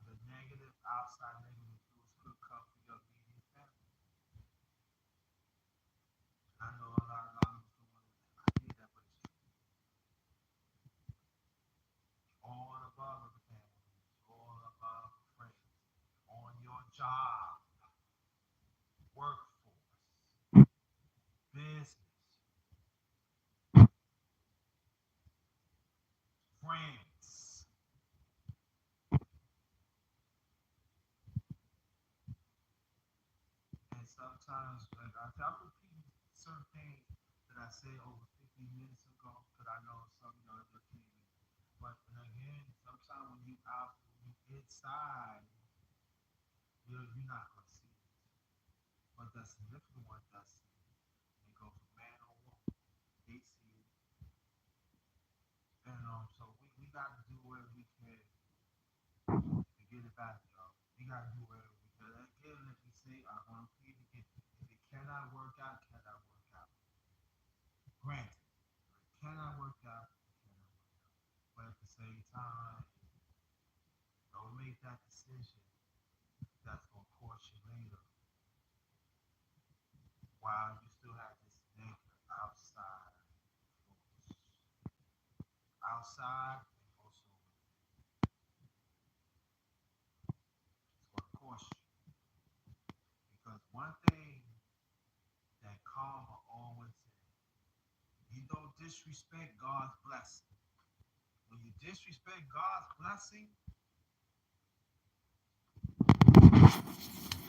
the negative, outside negative influence could come from your immediate family. I know a lot of people don't want to hear that, but it's true. All above the family, all above the friends, on your job, workforce, business, friends. And sometimes, like I repeat certain things that I said over 50 minutes ago, because I know some of y'all just came in. But again, sometimes when you inside, you're not gonna see it. But the significant one does see it. It goes from man or woman. They see it. And so we gotta do whatever we can to get it back, y'all. We gotta do whatever we can. Again, let me say, I want to plead again. If it cannot work out, it cannot work out. Granted, if it cannot work out, it cannot work out. But at the same time, don't make that decision that's gonna cost you later. While you still have this negative outside influence. Outside and also it's gonna cost you. Because one thing that karma always says, you don't disrespect God's blessing. When you disrespect God's blessing,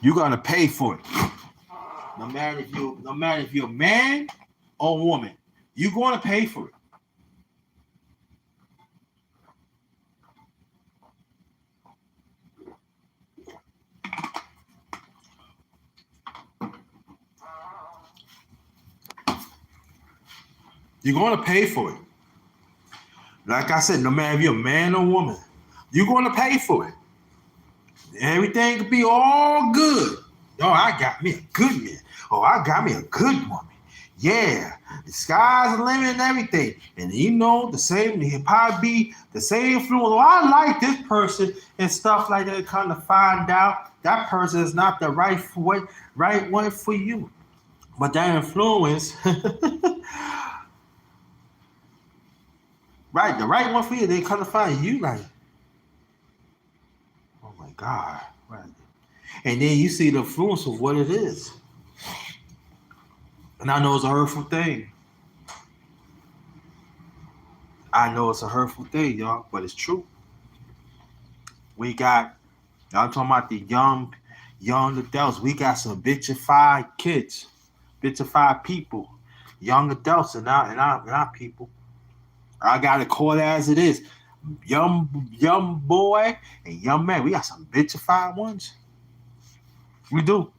you're gonna pay for it. No matter if you're a man or woman, you're gonna pay for it. You're gonna pay for it. Like I said, no matter if you're a man or woman, you're gonna pay for it. Everything could be all good. Oh, I got me a good man. Oh, I got me a good woman. Yeah, the sky's the limit and everything. And the same, it probably be the same influence. Oh, I like this person and stuff like that. Kind of find out that person is not the right one for you. But that influence, right, the right one for you, they kind of find you like, oh my God. Right. And then you see the influence of what it is. And I know it's a hurtful thing. I know it's a hurtful thing, y'all, but it's true. We got, I'm talking about the young adults. We got some bitchified kids, bitchified people, young adults, and our people. I gotta call it as it is. Young boy and young man. We got some bitchified ones. We do.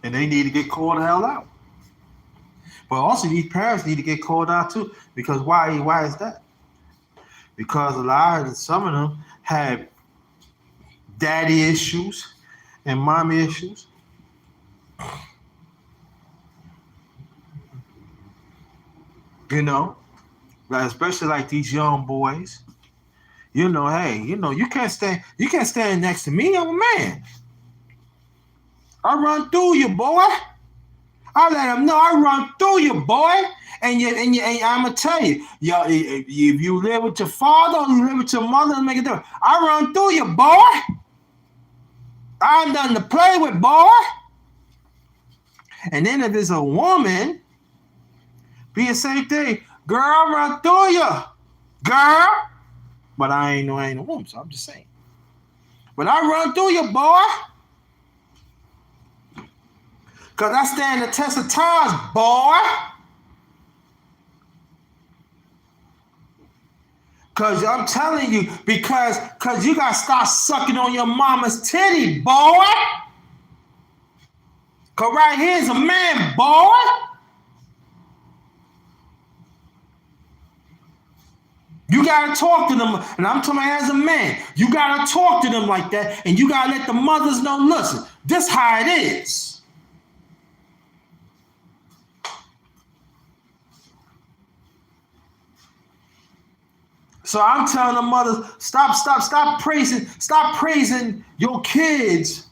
And they need to get called the hell out. But also these parents need to get called out too. Because why is that? Because some of them have daddy issues and mommy issues. You know, especially like these young boys. You know, hey, you can't stand next to me. I'm a man. I run through you, boy. I let them know I run through you, boy. And I'm gonna tell you, if you live with your father or you live with your mother, make it different. I run through you, boy. I'm nothing to play with, boy. And then if it's a woman, be the same thing. Girl, I run through you, girl. But I ain't a woman, so I'm just saying. But I run through you, boy. Because I stand the test of times, boy. Because I'm telling you, because you got to start sucking on your mama's titty, boy. Because right here's a man, boy. You got to talk to them, and I'm talking as a man. You got to talk to them like that, and you got to let the mothers know, listen, this how it is. So I'm telling the mothers, stop praising your kids.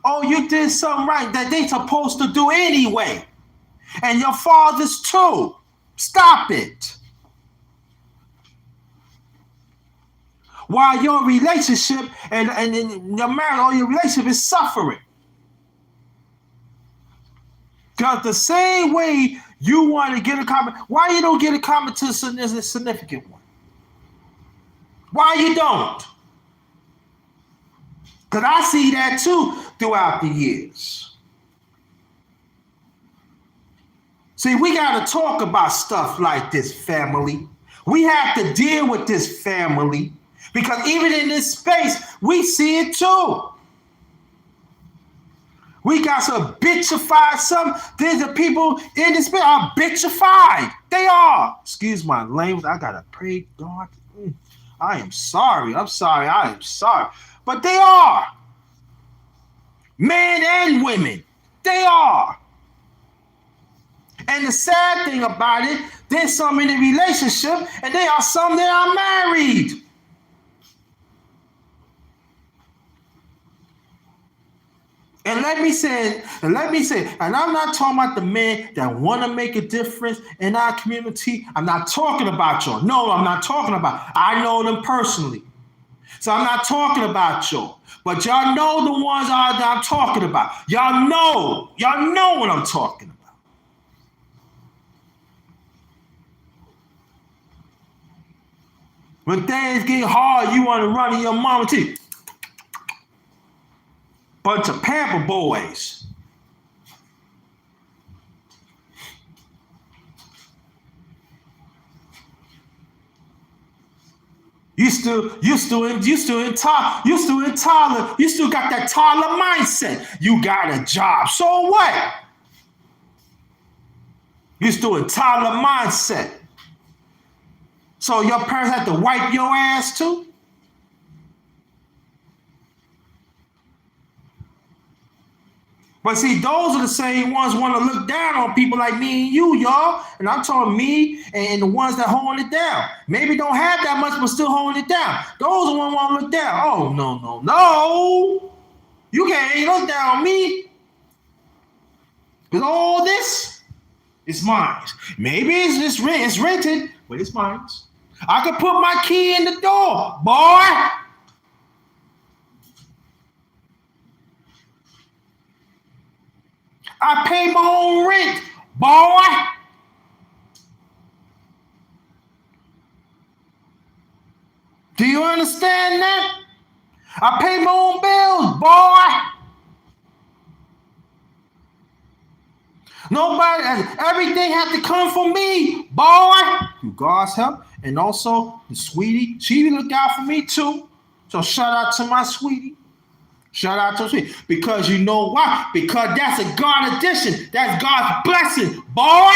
Oh, you did something right that they supposed to do anyway. And your fathers too. Stop it. While your relationship and your marriage or your relationship is suffering. Because the same way you want to get a comment, why you don't get a comment to a significant one? Why you don't? Because I see that too throughout the years. See, we got to talk about stuff like this, family. We have to deal with this, family. Because even in this space, we see it too. We got some bitchified, there's the people in this space are bitchified. They are. Excuse my language. I got to pray, God. I am sorry. I'm sorry. I am sorry. But they are. Men and women. They are. And the sad thing about it, there's some in a relationship and there are some that are married. And let me say, and I'm not talking about the men that want to make a difference in our community. I'm not talking about y'all. No, I'm not talking about. I know them personally. So I'm not talking about y'all. But y'all know the ones that I'm talking about. Y'all know what I'm talking about. When things get hard, you want to run in your mama too. Bunch of pamper boys. You still in Tyler. You still got that Tyler mindset. You got a job. So what? You still in Tyler mindset. So your parents have to wipe your ass too? But see, those are the same ones want to look down on people like me and you, y'all. And I'm talking me and the ones that holding it down. Maybe don't have that much, but still holding it down. Those are the ones want to look down. Oh, no. You can't look down on me. Because all this is mine. Maybe it's rented, but it's mine. I could put my key in the door, boy. I pay my own rent, boy. Do you understand that? I pay my own bills, boy. Nobody, everything had to come from me, boy. Through God's help. And also, the sweetie, she looked out for me too. So shout out to my sweetie. Shout out to sweetie. Because you know why? Because that's a God addition. That's God's blessing, boy.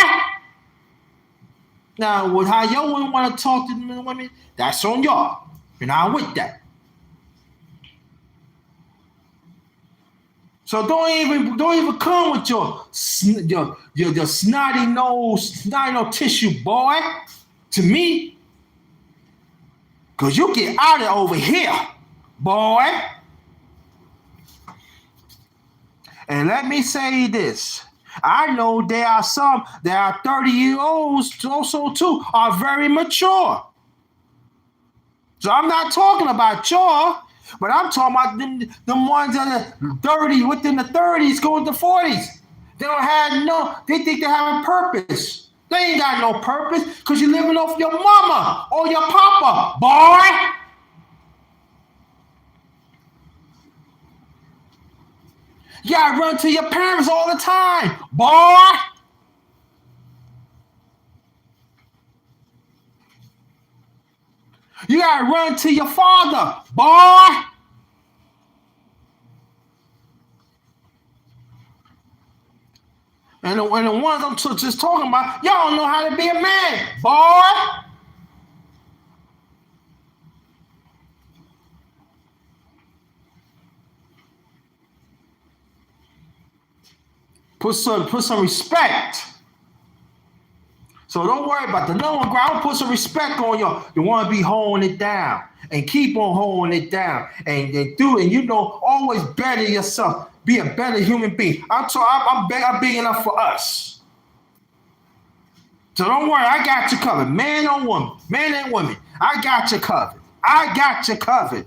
Now, with how y'all women want to talk to the women, that's on y'all. And I'm with that. So don't even come with your snotty nose tissue, boy, to me. Cause you get out of over here, boy. And let me say this. I know there are 30-year-olds also too are very mature. So I'm not talking about y'all. But I'm talking about them ones that are 30, within the 30s, going to 40s. They think they have a purpose. They ain't got no purpose because you're living off your mama or your papa, boy. You gotta run to your parents all the time, boy. You gotta run to your father, boy. And the ones I'm just talking about, y'all don't know how to be a man, boy. Put some respect. So don't worry about the number ground. Put some respect on y'all. You want to be holding it down and keep on holding it down and do it. And you know, always better yourself. Be a better human being. I'm big enough for us. So don't worry, I got you covered. Man or woman, man and woman, I got you covered. I got you covered.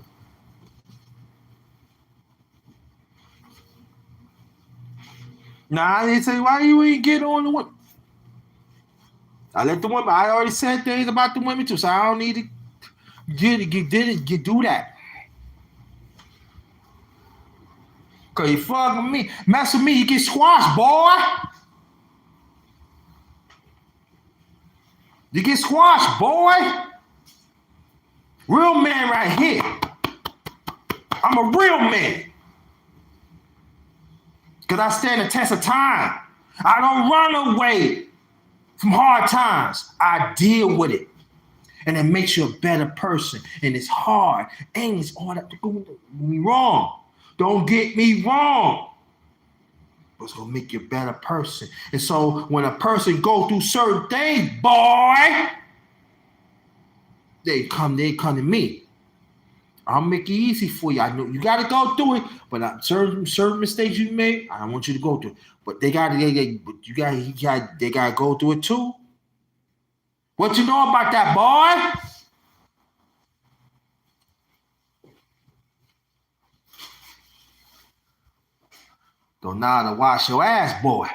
Now I didn't say why you ain't get on the women. I let the women. I already said things about the women too, so I don't need to do that. Cause you fuck with me, mess with me, you get squashed, boy. You get squashed, boy. Real man right here. I'm a real man. Cause I stand the test of time. I don't run away from hard times. I deal with it. And it makes you a better person. And it's hard. And it's all that. Don't get me wrong. Don't get me wrong. But it's gonna make you a better person. And so when a person go through certain things, boy, they come to me. I'll make it easy for you. I know you gotta go through it, but certain mistakes you make, I don't want you to go through it. But they gotta go through it too. What you know about that, boy? Don't know how to wash your ass, boy.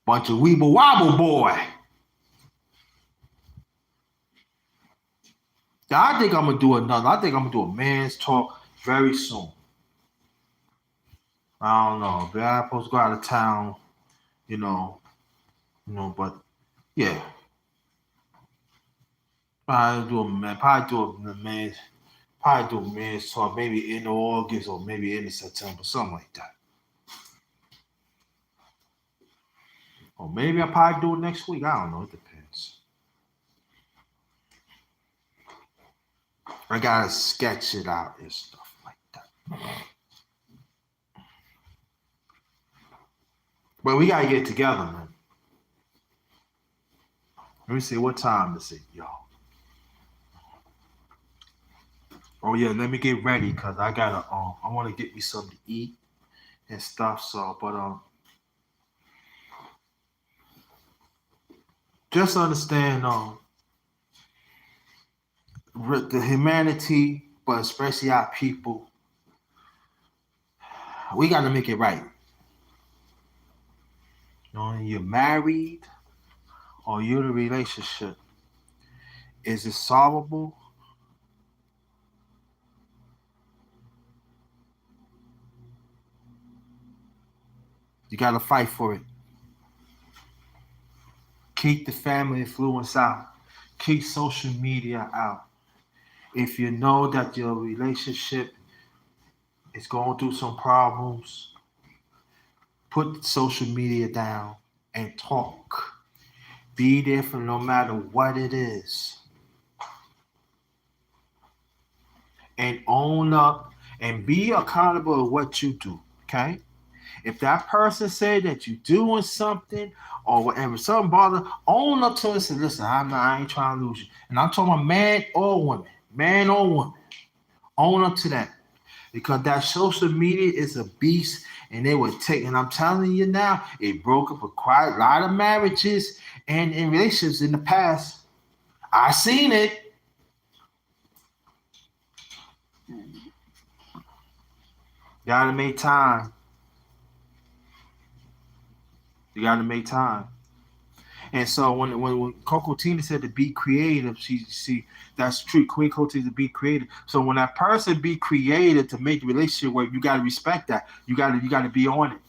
Bunch of weeble wobble, boy. Now, I think I'm gonna do another. I think I'm gonna do a man's talk very soon. I don't know. But I'm supposed to go out of town, but yeah. Probably do a man's talk, maybe in August or maybe in September, something like that. Or maybe I'll probably do it next week. I don't know. It depends. I gotta sketch it out and stuff like that. But we gotta get together, man. Let me see what time is it, y'all. Oh yeah, let me get ready because I gotta I wanna get me something to eat and stuff. So but just understand the humanity, but especially our people, we got to make it right. You're married or you're in a relationship. Is it solvable? You got to fight for it. Keep the family influence out. Keep social media out. If you know that your relationship is going through some problems, put social media down and talk. Be there for no matter what it is. And own up and be accountable of what you do. Okay? If that person say that you're doing something or whatever, something bother, own up to it and say, listen, I ain't trying to lose you. And I'm talking about man or woman. Man or woman. Own up to that. Because that social media is a beast and they would take, and I'm telling you now, it broke up quite a lot of marriages and in relationships in the past. I seen it. Gotta make time. You gotta make time. And so when Coco Tina said to be creative, she that's true. Queen Coco Tina to be creative. So when that person be creative to make the relationship work, you gotta respect that. You gotta be on it.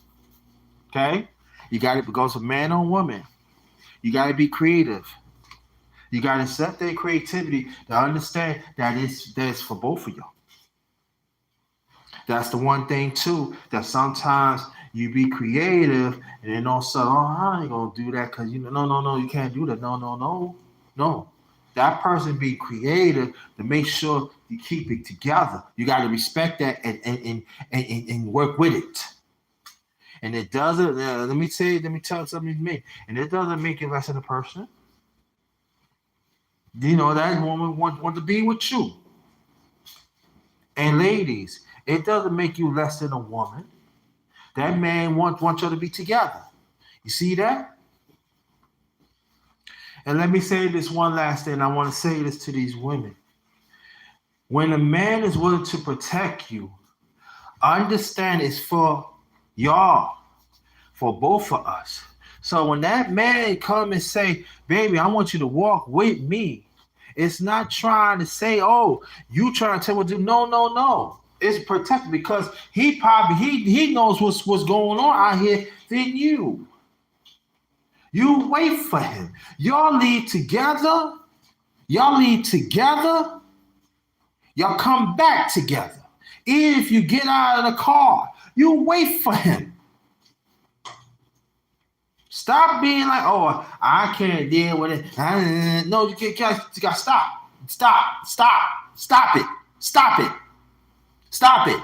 Okay? You gotta go to man or woman. You gotta be creative. You gotta accept their creativity to understand that that's for both of you. That's the one thing too, that sometimes you be creative and then all of a sudden, oh, I ain't gonna do that because no, you can't do that. No. That person be creative to make sure you keep it together. You got to respect that and work with it. And it doesn't. Let me tell you something to me. And it doesn't make you less than a person. That woman want to be with you. And ladies, it doesn't make you less than a woman. That man wants you to be together. You see that? And let me say this one last thing. I want to say this to these women. When a man is willing to protect you, understand it's for y'all, for both of us. So when that man come and say, baby, I want you to walk with me, it's not trying to say, oh, you trying to tell what to do. No. It's protected because he knows what's going on out here than you. You wait for him. Y'all leave together. Y'all come back together. Even if you get out of the car, you wait for him. Stop being like, oh, I can't deal with it. No, you got to stop. Stop it.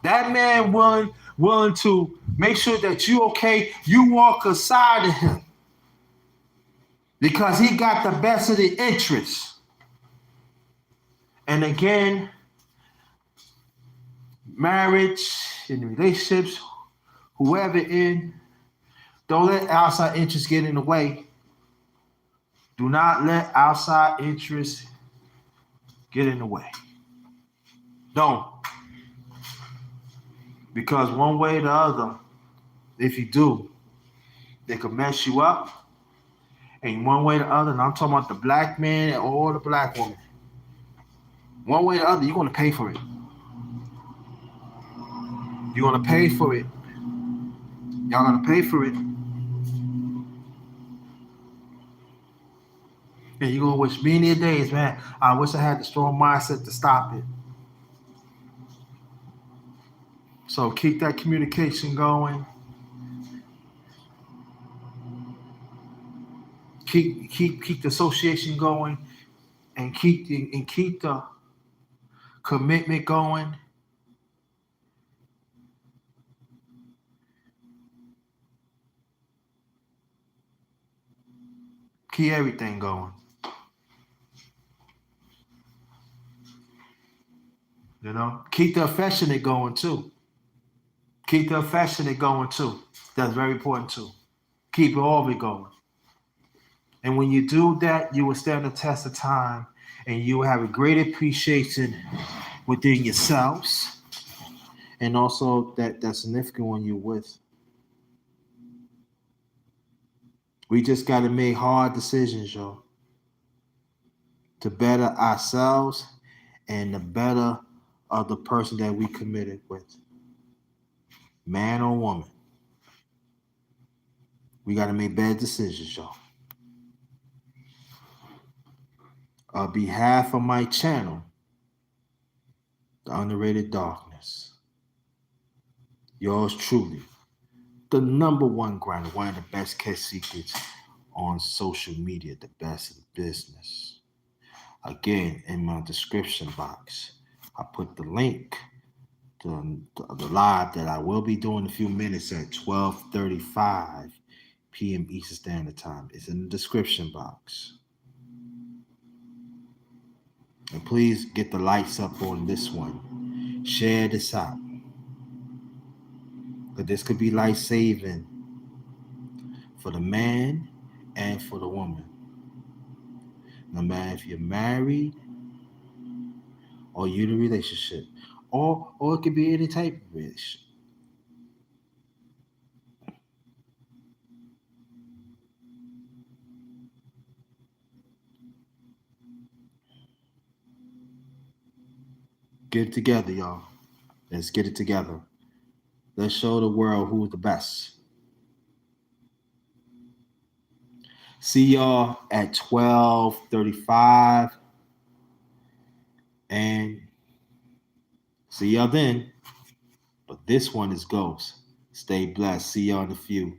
That man willing to make sure that you okay, you walk aside of him. Because he got the best of the interest. And again, marriage and relationships, whoever in, don't let outside interests get in the way. Do not let outside interests get in the way. Don't. Because one way or the other, if you do, they could mess you up. And one way or the other, and I'm talking about the black man or the black woman. One way or the other, you're going to pay for it. You're going to pay for it. Y'all going to pay for it. And you're going to wish many days, man, I wish I had the strong mindset to stop it. So keep that communication going. Keep the association going, and keep the commitment going. Keep everything going. Keep the affectionate going too. That's very important too. Keep it all of it going. And when you do that, you will stand the test of time and you will have a great appreciation within yourselves and also that significant one you're with. We just got to make hard decisions, yo, to better ourselves and the better of the person that we committed with, man or woman. We got to make bad decisions, y'all. On behalf of my channel, The Underrated Darkness, yours truly, the number one grinder, one of the best kept secrets on social media, the best in business. Again, in my description box, I put the link to the live that I will be doing in a few minutes at 12:35 p.m. Eastern Standard Time. It's in the description box. And please get the lights up on this one. Share this out. But this could be life-saving for the man and for the woman. No matter if you're married or you're in a relationship. Or it could be any type of relationship. Get it together, y'all. Let's get it together. Let's show the world who's the best. See y'all at 12:35. And see y'all then. But this one is Ghost. Stay blessed. See y'all in a few.